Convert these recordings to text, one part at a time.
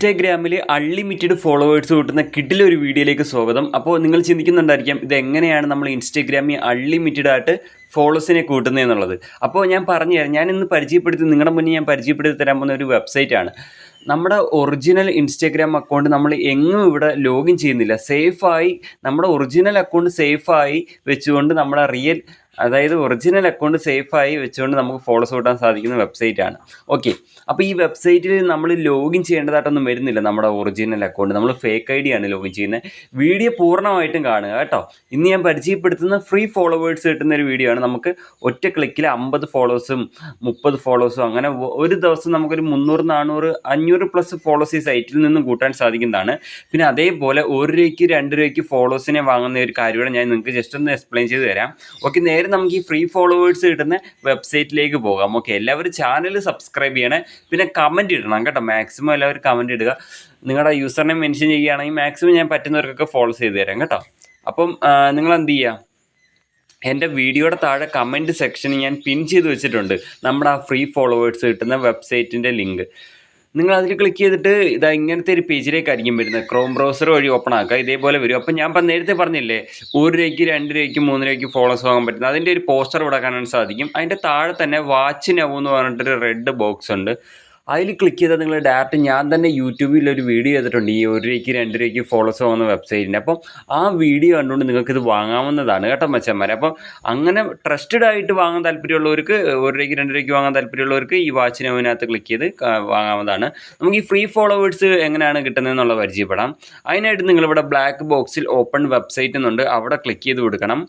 ഇൻസ്റ്റാഗ്രാമിൽ unlimited followers കിട്ടുന്ന കിടിലൊരു വീഡിയോയിലേക്ക് സ്വാഗതം. അപ്പോൾ നിങ്ങൾ ചിന്തിക്കുന്നുണ്ടായിരിക്കാം ഇതെങ്ങനെയാണ് നമ്മൾ ഇൻസ്റ്റാഗ്രാമിൽ അൺലിമിറ്റഡ് ആയിട്ട് ഫോളോസിനെ കൂട്ടുന്നത് എന്നുള്ളത്. അപ്പോൾ ഞാൻ പറഞ്ഞുതരാം. ഞാനിന്ന് നിങ്ങളുടെ മുന്നിൽ ഞാൻ പരിചയപ്പെടുത്തി തരാൻ പോകുന്ന ഒരു വെബ്സൈറ്റാണ്. നമ്മുടെ ഒറിജിനൽ ഇൻസ്റ്റാഗ്രാം അക്കൗണ്ട് നമ്മൾ എങ്ങും ഇവിടെ ലോഗിൻ ചെയ്യുന്നില്ല. സേഫായി നമ്മുടെ ഒറിജിനൽ അക്കൗണ്ട് സേഫായി വെച്ചുകൊണ്ട് നമ്മുടെ ഒറിജിനൽ അക്കൗണ്ട് സേഫായി വെച്ചുകൊണ്ട് നമുക്ക് ഫോളോസ് കൂട്ടാൻ സാധിക്കുന്ന വെബ്സൈറ്റാണ്. ഓക്കെ, അപ്പോൾ ഈ വെബ്സൈറ്റിൽ നമ്മൾ ലോഗിൻ ചെയ്യേണ്ടതായിട്ടൊന്നും വരുന്നില്ല. നമ്മുടെ ഒറിജിനൽ അക്കൗണ്ട് നമ്മൾ ഫേക്ക് ID ആണ് ലോഗിൻ ചെയ്യുന്നത്. വീഡിയോ പൂർണ്ണമായിട്ടും കാണുക കേട്ടോ. ഇന്ന് ഞാൻ പരിചയപ്പെടുത്തുന്ന ഫ്രീ ഫോളോവേഴ്സ് കിട്ടുന്ന ഒരു വീഡിയോ ആണ്. നമുക്ക് ഒറ്റ ക്ലിക്കിൽ 50 ഫോളോസും 30 ഫോളോസും അങ്ങനെ ഒരു ദിവസം നമുക്കൊരു 300, 400, 500+ ഫോളോസ് ഈ സൈറ്റിൽ നിന്നും കൂട്ടാൻ സാധിക്കുന്നതാണ്. പിന്നെ അതേപോലെ 1 രൂപയ്ക്ക് 2 രൂപയ്ക്ക് ഫോളോസിനെ വാങ്ങുന്ന ഒരു കാര്യമാണ് ഞാൻ നിങ്ങൾക്ക് ജസ്റ്റ് ഒന്ന് എക്സ്പ്ലെയിൻ ചെയ്ത് തരാം. ഓക്കെ, നേരെ നമുക്ക് ഈ ഫ്രീ ഫോളോവേഴ്സ് കിട്ടുന്ന വെബ്സൈറ്റിലേക്ക് പോകാം. ഓക്കെ, എല്ലാവരും ചാനൽ സബ്സ്ക്രൈബ് ചെയ്യണേ. പിന്നെ കമൻറ്റ് ഇടണം കേട്ടോ. മാക്സിമം എല്ലാവരും കമൻറ്റ് ഇടുക. നിങ്ങളുടെ യൂസർ നെയിം മെൻഷൻ ചെയ്യുകയാണെങ്കിൽ മാക്സിമം ഞാൻ പറ്റുന്നവർക്കൊക്കെ ഫോളോ ചെയ്ത് തരാം കേട്ടോ. അപ്പം നിങ്ങൾ എന്ത് ചെയ്യുക, എൻ്റെ വീഡിയോയുടെ താഴെ കമൻറ്റ് സെക്ഷനിൽ ഞാൻ പിൻ ചെയ്ത് വെച്ചിട്ടുണ്ട് നമ്മുടെ ആ ഫ്രീ ഫോളോവേഴ്സ് കിട്ടുന്ന വെബ്സൈറ്റിൻ്റെ ലിങ്ക്. നിങ്ങൾ അതിൽ ക്ലിക്ക് ചെയ്തിട്ട് ഇങ്ങനത്തെ ഒരു പേജിലേക്കായിരിക്കും വരുന്നത്. ക്രോം ബ്രൗസർ വഴി ഓപ്പൺ ആക്കുക, ഇതേപോലെ വരും. അപ്പം ഞാൻ നേരത്തെ പറഞ്ഞില്ലേ 1 രൂപയ്ക്ക് 2 രൂപയ്ക്ക് 3 രൂപയ്ക്ക് ഫോളോസ് വാങ്ങാൻ പറ്റുന്നത്, അതിൻ്റെ ഒരു പോസ്റ്റർ ഇവിടെ കാണാൻ സാധിക്കും. അതിൻ്റെ താഴെ തന്നെ വാച്ച് നൗ എന്ന് പറഞ്ഞിട്ടൊരു റെഡ് ബോക്സ് ഉണ്ട്. അതിൽ ക്ലിക്ക് ചെയ്താൽ നിങ്ങൾ ഡയറക്റ്റ് ഞാൻ തന്നെ യൂട്യൂബിലൊരു വീഡിയോ ചെയ്തിട്ടുണ്ട് ഈ 1 രൂപയ്ക്ക് 2 രൂപയ്ക്ക് ഫോളോസ് വാങ്ങുന്ന വെബ്സൈറ്റിൻ്റെ. അപ്പം ആ വീഡിയോ കണ്ടുകൊണ്ട് നിങ്ങൾക്കിത് വാങ്ങാവുന്നതാണ് കേട്ടോ മച്ചന്മാരെ. അപ്പം അങ്ങനെ ട്രസ്റ്റഡ് ആയിട്ട് വാങ്ങാൻ താല്പര്യമുള്ളവർക്ക്, 1 രൂപയ്ക്ക് 2 രൂപയ്ക്ക് വാങ്ങാൻ താല്പര്യമുള്ളവർക്ക് ഈ വാച്ച് നൗവിനകത്ത് ക്ലിക്ക് ചെയ്ത് വാങ്ങാവുന്നതാണ്. നമുക്ക് ഈ ഫ്രീ ഫോളോവേഴ്സ് എങ്ങനെയാണ് കിട്ടുന്നതെന്നുള്ളത് പരിചയപ്പെടാം. അതിനായിട്ട് നിങ്ങളിവിടെ ബ്ലാക്ക് ബോക്സിൽ ഓപ്പൺ വെബ്സൈറ്റ് എന്നുണ്ട്, അവിടെ ക്ലിക്ക് ചെയ്ത് കൊടുക്കണം.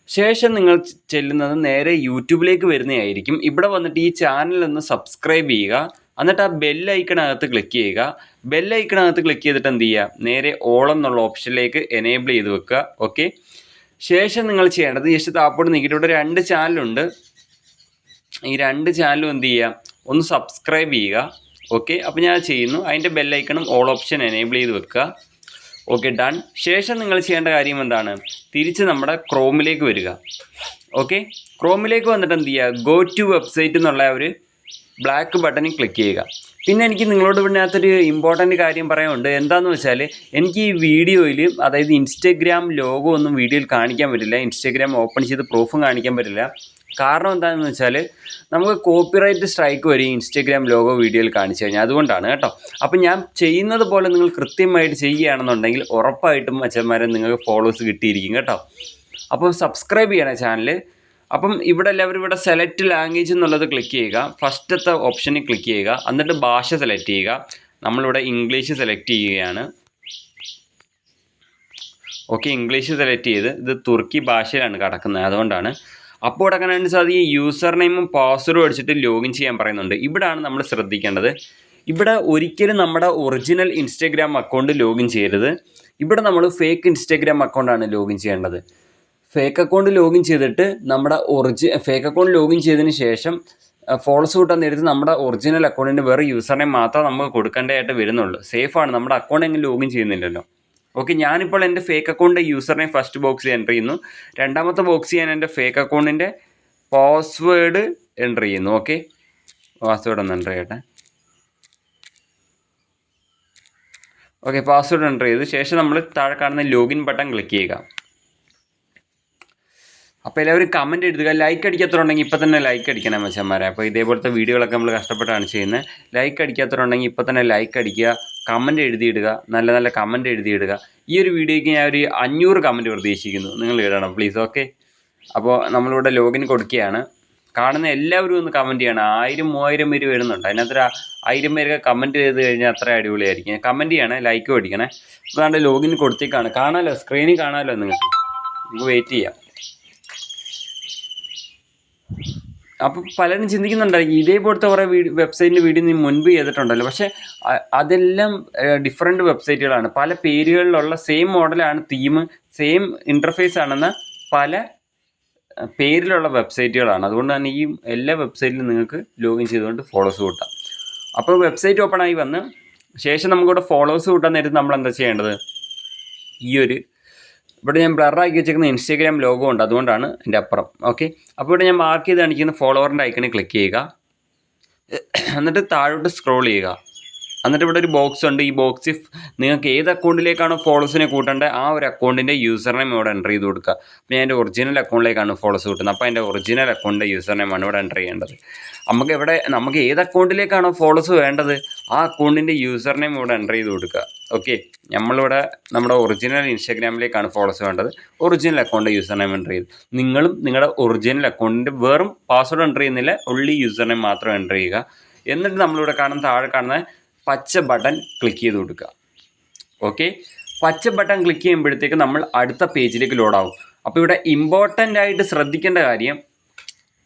ശേഷം നിങ്ങൾ ചെല്ലുന്നത് നേരെ യൂട്യൂബിലേക്ക് വരുന്നതായിരിക്കും. ഇവിടെ വന്നിട്ട് ഈ ചാനൽ ഒന്ന് സബ്സ്ക്രൈബ് ചെയ്യുക. എന്നിട്ട് ആ ബെല്ലൈക്കണകത്ത് ക്ലിക്ക് ചെയ്യുക. ബെല്ലൈക്കണകത്ത് ക്ലിക്ക് ചെയ്തിട്ട് എന്ത് ചെയ്യുക, നേരെ ഓൾ എന്നുള്ള ഓപ്ഷനിലേക്ക് എനേബിൾ ചെയ്ത് വെക്കുക. ഓക്കെ, ശേഷം നിങ്ങൾ ചെയ്യേണ്ടത് ജസ്റ്റ് താപ്പോട്ട് നീക്കിയിട്ട് ഇവിടെ 2 ചാനലുണ്ട്. ഈ 2 ചാനലും എന്ത് ചെയ്യുക, ഒന്ന് സബ്സ്ക്രൈബ് ചെയ്യുക. ഓക്കെ, അപ്പോൾ ഞാൻ ചെയ്യുന്നു. അതിൻ്റെ ബെല്ലൈക്കണും ഓൾ ഓപ്ഷൻ എനേബിൾ ചെയ്ത് വെക്കുക. Okay, done. ശേഷം നിങ്ങൾ ചെയ്യേണ്ട കാര്യം എന്താണ്, തിരിച്ച് നമ്മുടെ ക്രോമിലേക്ക് വരിക. ഓക്കെ, ക്രോമിലേക്ക് വന്നിട്ട് എന്ത് ചെയ്യുക, ഗോ ടു വെബ്സൈറ്റ് എന്നുള്ള ഒരു ബ്ലാക്ക് ബട്ടണിൽ ക്ലിക്ക് ചെയ്യുക. പിന്നെ എനിക്ക് നിങ്ങളോട് ഇതിനകത്തൊരു ഇമ്പോർട്ടൻ്റ് കാര്യം പറയാനുണ്ട്. എന്താണെന്ന് വെച്ചാൽ എനിക്ക് ഈ വീഡിയോയിൽ അതായത് ഇൻസ്റ്റഗ്രാം ലോഗോ ഒന്നും വീഡിയോയിൽ കാണിക്കാൻ പറ്റില്ല. ഇൻസ്റ്റഗ്രാം ഓപ്പൺ ചെയ്ത് പ്രൂഫും കാണിക്കാൻ പറ്റില്ല. കാരണം എന്താണെന്ന് വെച്ചാൽ നമുക്ക് കോപ്പിറൈറ്റ് സ്ട്രൈക്ക് വരും ഇൻസ്റ്റഗ്രാം ലോഗോ വീഡിയോയിൽ കാണിച്ചു കഴിഞ്ഞാൽ. അതുകൊണ്ടാണ് കേട്ടോ. അപ്പം ഞാൻ ചെയ്യുന്നത് പോലെ നിങ്ങൾ കൃത്യമായിട്ട് ചെയ്യുകയാണെന്നുണ്ടെങ്കിൽ ഉറപ്പായിട്ടും അച്ഛന്മാരെ നിങ്ങൾക്ക് ഫോളോവേഴ്സ് കിട്ടിയിരിക്കും കേട്ടോ. അപ്പം സബ്സ്ക്രൈബ് ചെയ്യണേ ചാനൽ. അപ്പം ഇവിടെ എല്ലാവരും ഇവിടെ സെലക്ട് ലാംഗ്വേജ് എന്നുള്ളത് ക്ലിക്ക് ചെയ്യുക. ഫസ്റ്റത്തെ ഓപ്ഷനിൽ ക്ലിക്ക് ചെയ്യുക. എന്നിട്ട് ഭാഷ സെലക്ട് ചെയ്യുക. നമ്മളിവിടെ ഇംഗ്ലീഷ് സെലക്ട് ചെയ്യുകയാണ്. ഓക്കെ, ഇംഗ്ലീഷ് സെലക്ട് ചെയ്ത് ഇത് തുർക്കി ഭാഷയിലാണ് കിടക്കുന്നത്, അതുകൊണ്ടാണ്. അപ്പോൾ ഇവിടെ കാണാൻ സാധിക്കും യൂസർ നെയിമും പാസ്വേഡും അടിച്ചിട്ട് ലോഗിൻ ചെയ്യാൻ പറയുന്നുണ്ട്. ഇവിടെയാണ് നമ്മൾ ശ്രദ്ധിക്കേണ്ടത്. ഇവിടെ ഒരിക്കലും നമ്മുടെ ഒറിജിനൽ ഇൻസ്റ്റാഗ്രാം അക്കൗണ്ട് ലോഗിൻ ചെയ്യരുത്. ഇവിടെ നമ്മൾ ഫേക്ക് ഇൻസ്റ്റാഗ്രാം അക്കൗണ്ടാണ് ലോഗിൻ ചെയ്യേണ്ടത്. ഫേക്ക് അക്കൗണ്ട് ലോഗിൻ ചെയ്തിട്ട് നമ്മുടെ ഫേക്ക് അക്കൗണ്ട് ലോഗിൻ ചെയ്തതിന് ശേഷം ഫോളോസ് കൂട്ടാൻ നേരത്ത് നമ്മുടെ ഒറിജിനൽ അക്കൗണ്ടിൻ്റെ വേറെ യൂസർ നെയിം മാത്രമേ നമുക്ക് കൊടുക്കേണ്ടതായിട്ട് വരുന്നുള്ളൂ. സേഫാണ്, നമ്മുടെ അക്കൗണ്ട് എങ്ങനെ ലോഗിൻ ചെയ്യുന്നില്ലല്ലോ. ഓക്കെ, ഞാനിപ്പോൾ എൻ്റെ ഫേക്ക് അക്കൗണ്ടിൻ്റെ യൂസർ നെയിം ഫസ്റ്റ് ബോക്സിൽ എൻ്റർ ചെയ്യുന്നു. രണ്ടാമത്തെ ബോക്സിൽ ഞാൻ എൻ്റെ ഫേക്ക് അക്കൗണ്ടിൻ്റെ പാസ്വേഡ് എൻ്റർ ചെയ്യുന്നു. ഓക്കെ, പാസ്വേഡ് ഒന്ന് എൻ്റർ ചെയ്യട്ടെ. ഓക്കെ, പാസ്വേഡ് എൻ്റർ ചെയ്ത് ശേഷം നമ്മൾ താഴെ കാണുന്ന ലോഗിൻ ബട്ടൺ ക്ലിക്ക് ചെയ്യുക. അപ്പോൾ എല്ലാവരും കമൻറ്റ് എഴുതുക. ലൈക്ക് അടിക്കാത്തവരുണ്ടെങ്കിൽ ഇപ്പോൾ തന്നെ ലൈക്ക് അടിക്കണം മച്ചന്മാരെ. അപ്പോൾ ഇതേപോലത്തെ വീഡിയോകളൊക്കെ നമ്മൾ കഷ്ടപ്പെട്ടാണ് ചെയ്യുന്നത്. ലൈക്ക് അടിക്കാത്തവരുണ്ടെങ്കിൽ ഇപ്പോൾ തന്നെ ലൈക്ക് അടിക്കുക. കമൻറ്റ് എഴുതിയിടുക, നല്ല നല്ല കമൻറ്റ് എഴുതിയിടുക. ഈ ഒരു വീഡിയോയ്ക്ക് ഞാൻ ഒരു 500 കമൻറ്റ് പ്രതീക്ഷിക്കുന്നു, നിങ്ങൾ ഇടണം പ്ലീസ്. ഓക്കെ, അപ്പോൾ നമ്മളിവിടെ ലോഗിൻ കൊടുക്കുകയാണ്. കാണുന്ന എല്ലാവരും ഒന്ന് കമൻറ്റ് ചെയ്യണം. 1000, 3000 പേര് വരുന്നുണ്ട്. അതിനകത്ത് 1000 പേരൊക്കെ കമൻറ്റ് ചെയ്ത് കഴിഞ്ഞാൽ അത്ര അടിപൊളിയായിരിക്കും. കമൻറ്റ് ചെയ്യണേ, ലൈക്കും അടിക്കണേ. അപ്പോൾ നമ്മുടെ ലോഗിൻ കൊടുത്തേക്കാണ്. കാണാമല്ലോ, സ്ക്രീനിൽ കാണാമല്ലോ. നിങ്ങൾക്ക് വെയിറ്റ് ചെയ്യാം. അപ്പോൾ പലരും ചിന്തിക്കുന്നുണ്ടായിരിക്കും ഇതേപോലത്തെ കുറേ വെബ്സൈറ്റിൻ്റെ വീഡിയോ നീ മുൻപ് ചെയ്തിട്ടുണ്ടല്ലോ. പക്ഷേ അതെല്ലാം ഡിഫറെൻറ്റ് വെബ്സൈറ്റുകളാണ്. പല പേരുകളിലുള്ള സെയിം മോഡലാണ്, തീം സെയിം ഇൻ്റർഫേസ് ആണെന്ന പല പേരിലുള്ള വെബ്സൈറ്റുകളാണ്. അതുകൊണ്ട് തന്നെ ഈ എല്ലാ വെബ്സൈറ്റിലും നിങ്ങൾക്ക് ലോഗിൻ ചെയ്തുകൊണ്ട് ഫോളോസ് കൂട്ടാം. അപ്പോൾ വെബ്സൈറ്റ് ഓപ്പൺ ആയി വന്ന് ശേഷം നമുക്കിവിടെ ഫോളോവേഴ്സ് കൂട്ടാൻ നേരത്ത് നമ്മൾ എന്താ ചെയ്യേണ്ടത്, ഇവിടെ ഞാൻ ബ്ലറാക്കി വെച്ചിരിക്കുന്ന ഇൻസ്റ്റാഗ്രാം ലോഗോ ഉണ്ട്, അതുകൊണ്ടാണ് എൻ്റെ അപ്പുറം. ഓക്കെ, അപ്പോൾ ഇവിടെ ഞാൻ മാർക്ക് ചെയ്ത് കാണിക്കുന്ന ഫോളോവറിൻ്റെ ഐക്കണിൽ ക്ലിക്ക് ചെയ്യുക. എന്നിട്ട് താഴോട്ട് സ്ക്രോൾ ചെയ്യുക. എന്നിട്ട് ഇവിടെ ഒരു ബോക്സ് ഉണ്ട്. ഈ ബോക്സിൽ നിങ്ങൾക്ക് ഏത് അക്കൗണ്ടിലേക്കാണോ ഫോളോസിനെ കൂട്ടേണ്ടത് ആ ഒരു അക്കൗണ്ടിൻ്റെ യൂസർ നെയിം ഇവിടെ എൻ്റർ ചെയ്ത് കൊടുക്കുക. അപ്പോൾ ഞാൻ എൻ്റെ ഒറിജിനൽ അക്കൗണ്ടിലേക്കാണ് ഫോളോസ് കൂട്ടുന്നത്. അപ്പോൾ എൻ്റെ ഒറിജിനൽ അക്കൗണ്ടിൻ്റെ യൂസർ നെയിമാണ് ഇവിടെ എൻ്റർ ചെയ്യേണ്ടത്. നമുക്ക് ഏത് അക്കൗണ്ടിലേക്കാണോ ഫോളോസ് വേണ്ടത് ആ അക്കൗണ്ടിൻ്റെ യൂസർ നെയിം ഇവിടെ എൻ്റർ ചെയ്ത് കൊടുക്കുക. ഓക്കെ, നമ്മളിവിടെ നമ്മുടെ ഒറിജിനൽ ഇൻസ്റ്റാഗ്രാമിലേക്കാണ് ഫോളോസ് വേണ്ടത്. Original account user name enter ചെയ്ത് നിങ്ങളും നിങ്ങളുടെ ഒറിജിനൽ അക്കൗണ്ടിൻ്റെ വെറും പാസ്വേഡ് എൻ്റർ ചെയ്യുന്നില്ല, ഒൺലി യൂസർ നെയിം മാത്രം എൻ്റർ ചെയ്യുക. എന്നിട്ട് നമ്മളിവിടെ താഴെ കാണുന്ന പച്ച ബട്ടൺ ക്ലിക്ക് ചെയ്ത് കൊടുക്കുക. ഓക്കെ, പച്ച ബട്ടൺ ക്ലിക്ക് ചെയ്യുമ്പോഴത്തേക്ക് നമ്മൾ അടുത്ത പേജിലേക്ക് ലോഡാവും. അപ്പോൾ ഇവിടെ ഇമ്പോർട്ടൻ്റ് ആയിട്ട് ശ്രദ്ധിക്കേണ്ട കാര്യം,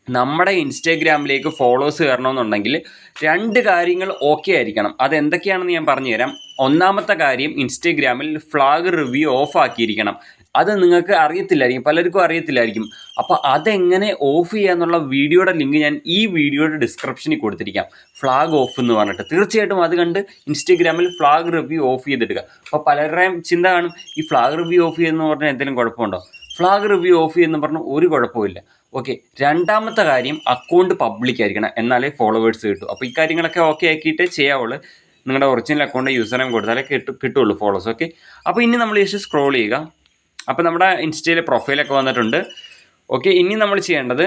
നമ്മുടെ ഇൻസ്റ്റാഗ്രാമിലേക്ക് ഫോളോവേഴ്സ് കയറണമെന്നുണ്ടെങ്കിൽ 2 കാര്യങ്ങൾ ഓക്കെ ആയിരിക്കണം. അതെന്തൊക്കെയാണെന്ന് ഞാൻ പറഞ്ഞുതരാം. ഒന്നാമത്തെ കാര്യം, ഇൻസ്റ്റാഗ്രാമിൽ ഫ്ലാഗ് റിവ്യൂ ഓഫ് ആക്കിയിരിക്കണം. അത് നിങ്ങൾക്ക് അറിയത്തില്ലായിരിക്കും, പലർക്കും അറിയത്തില്ലായിരിക്കും. അപ്പോൾ അതെങ്ങനെ ഓഫ് ചെയ്യാന്നുള്ള വീഡിയോയുടെ ലിങ്ക് ഞാൻ ഈ വീഡിയോയുടെ ഡിസ്ക്രിപ്ഷനിൽ കൊടുത്തിരിക്കാം. ഫ്ലാഗ് ഓഫ് എന്ന് പറഞ്ഞിട്ട് തീർച്ചയായിട്ടും അത് കണ്ട് ഇൻസ്റ്റാഗ്രാമിൽ ഫ്ലാഗ് റിവ്യൂ ഓഫ് ചെയ്തിടുക. അപ്പോൾ പലരുടെയും ചിന്ത കാണും, ഈ ഫ്ലാഗ് റിവ്യൂ ഓഫ് ചെയ്യുന്നതെന്ന് പറഞ്ഞാൽ എന്തെങ്കിലും കുഴപ്പമുണ്ടോ? ഫ്ലാഗ് റിവ്യൂ ഓഫ് ചെയ്യുമെന്ന് പറഞ്ഞാൽ ഒരു കുഴപ്പമില്ല. ഓക്കെ, രണ്ടാമത്തെ കാര്യം, അക്കൗണ്ട് പബ്ലിക് ആയിരിക്കണം, എന്നാലേ ഫോളോവേഴ്സ് കിട്ടും. അപ്പോൾ ഈ കാര്യങ്ങളൊക്കെ ഓക്കെ ആക്കിയിട്ട് ചെയ്യാവുള്ളൂ. നിങ്ങളുടെ ഒറിജിനൽ അക്കൗണ്ട് യൂസർ നെയിം കൊടുത്താലേ കിട്ടുള്ളൂ ഫോളോസ്. ഓക്കെ, അപ്പോൾ ഇനി നമ്മൾ ജസ്റ്റ് സ്ക്രോൾ ചെയ്യുക. അപ്പോൾ നമ്മുടെ ഇൻസ്റ്റയിലെ പ്രൊഫൈലൊക്കെ വന്നിട്ടുണ്ട്. ഓക്കെ, ഇനി നമ്മൾ ചെയ്യേണ്ടത്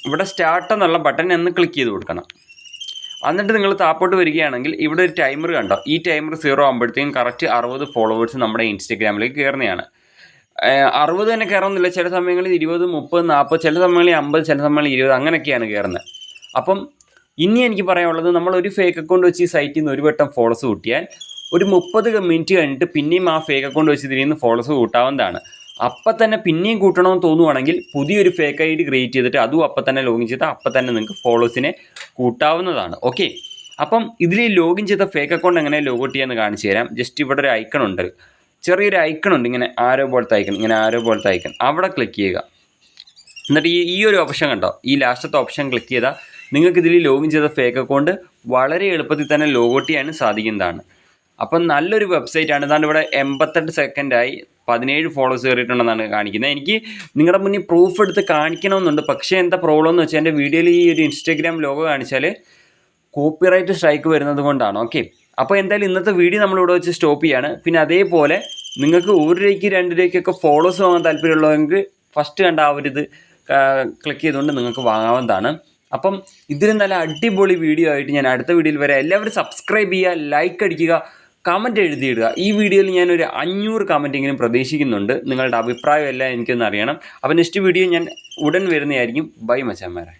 ഇവിടെ സ്റ്റാർട്ട് എന്നുള്ള ബട്ടൺ ഒന്ന് ക്ലിക്ക് ചെയ്ത് കൊടുക്കണം. എന്നിട്ട് നിങ്ങൾ താപ്പോട്ട് വരികയാണെങ്കിൽ ഇവിടെ ഒരു ടൈമർ കണ്ടോ? ഈ ടൈമർ 0 ആകുമ്പോഴത്തേക്കും കറക്റ്റ് 60 ഫോളോവേഴ്സ് നമ്മുടെ ഇൻസ്റ്റഗ്രാമിലേക്ക് കയറുന്നതാണ്. 60 തന്നെ കയറുന്നില്ല, ചില സമയങ്ങളിൽ 20, 30, 40, ചില സമയങ്ങളിൽ 50, ചില സമയങ്ങളിൽ 20, അങ്ങനെയൊക്കെയാണ് കയറുന്നത്. അപ്പം ഇനി എനിക്ക് പറയാനുള്ളത്, നമ്മളൊരു ഫേക്ക് അക്കൗണ്ട് വെച്ച് ഈ സൈറ്റിൽ നിന്ന് ഒരു വട്ടം ഫോളോസ് കൂട്ടിയാൽ ഒരു 30 മിനിറ്റ് കഴിഞ്ഞിട്ട് പിന്നെയും ആ ഫേക്ക് അക്കൗണ്ട് വെച്ച് ഇതിൽ നിന്ന് ഫോളോസ് കൂട്ടാവുന്നതാണ്. അപ്പം തന്നെ പിന്നെയും കൂട്ടണമെന്ന് തോന്നുവാണെങ്കിൽ പുതിയൊരു ഫേക്ക് ഐ ഡി ക്രിയേറ്റ് ചെയ്തിട്ട് അതും അപ്പം തന്നെ ലോഗിൻ ചെയ്താൽ അപ്പം തന്നെ നിങ്ങൾക്ക് ഫോളോസിനെ കൂട്ടാവുന്നതാണ്. ഓക്കെ, അപ്പം ഇതിൽ ലോഗിൻ ചെയ്ത ഫേക്ക് അക്കൗണ്ട് എങ്ങനെ ലോഗൗട്ട് ചെയ്യാമെന്ന് കാണിച്ചു തരാം. ജസ്റ്റ് ഇവിടെ ഒരു ഐക്കൺ ഉണ്ട്, ചെറിയൊരു ഐക്കൺ ഉണ്ട്, ഇങ്ങനെ ആരോ പോലത്തെ ഐക്കൺ, അവിടെ ക്ലിക്ക് ചെയ്യുക. എന്നിട്ട് ഈ ഒരു ഓപ്ഷൻ കണ്ടോ? ഈ ലാസ്റ്റത്തെ ഓപ്ഷൻ ക്ലിക്ക് ചെയ്താൽ നിങ്ങൾക്ക് ഇതിൽ ലോഗിൻ ചെയ്ത ഫേക്ക് അക്കൗണ്ട് വളരെ എളുപ്പത്തിൽ തന്നെ ലോഗൗട്ട് ചെയ്യാൻ സാധിക്കുന്നതാണ്. അപ്പം നല്ലൊരു വെബ്സൈറ്റാണ്. ഇതാണ് ഇവിടെ 88 സെക്കൻഡായി 17 ഫോളോവേഴ്സ് കയറിയിട്ടുണ്ടെന്നാണ് കാണിക്കുന്നത്. എനിക്ക് നിങ്ങളുടെ മുന്നിൽ പ്രൂഫ് എടുത്ത് കാണിക്കണമെന്നുണ്ട്, പക്ഷേ എന്താ പ്രോബ്ലം എന്ന് വെച്ചാൽ എൻ്റെ വീഡിയോയിൽ ഈ ഒരു ഇൻസ്റ്റാഗ്രാം ലോഗോ കാണിച്ചാൽ കോപ്പിറൈറ്റ് സ്ട്രൈക്ക് വരുന്നത് കൊണ്ടാണ്. ഓക്കെ, അപ്പോൾ എന്തായാലും ഇന്നത്തെ വീഡിയോ നമ്മളിവിടെ വെച്ച് സ്റ്റോപ്പ് ചെയ്യാണ്. പിന്നെ അതേപോലെ നിങ്ങൾക്ക് 1 രൂപയ്ക്ക് 2 രൂപയ്ക്കൊക്കെ ഫോളോസ് വാങ്ങാൻ താല്പര്യമുള്ളവർക്ക് ഫസ്റ്റ് കണ്ട ആ ഒരു ഇത് ക്ലിക്ക് ചെയ്തുകൊണ്ട് നിങ്ങൾക്ക് വാങ്ങാവുന്നതാണ്. അപ്പം ഇതിന് നല്ല അടിപൊളി വീഡിയോ ആയിട്ട് ഞാൻ അടുത്ത വീഡിയോയിൽ വരാം. എല്ലാവരും സബ്സ്ക്രൈബ് ചെയ്യുക, ലൈക്ക് അടിക്കുക, കമൻറ്റ് എഴുതിയിടുക. ഈ വീഡിയോയിൽ ഞാനൊരു 500 കമൻറ്റെങ്കിലും പ്രതീക്ഷിക്കുന്നുണ്ട്. നിങ്ങളുടെ അഭിപ്രായം എല്ലാം എനിക്കൊന്ന് അറിയണം. അപ്പോൾ നെക്സ്റ്റ് വീഡിയോ ഞാൻ ഉടൻ വരുന്നതായിരിക്കും. ബൈ മച്ചാന്മാരെ.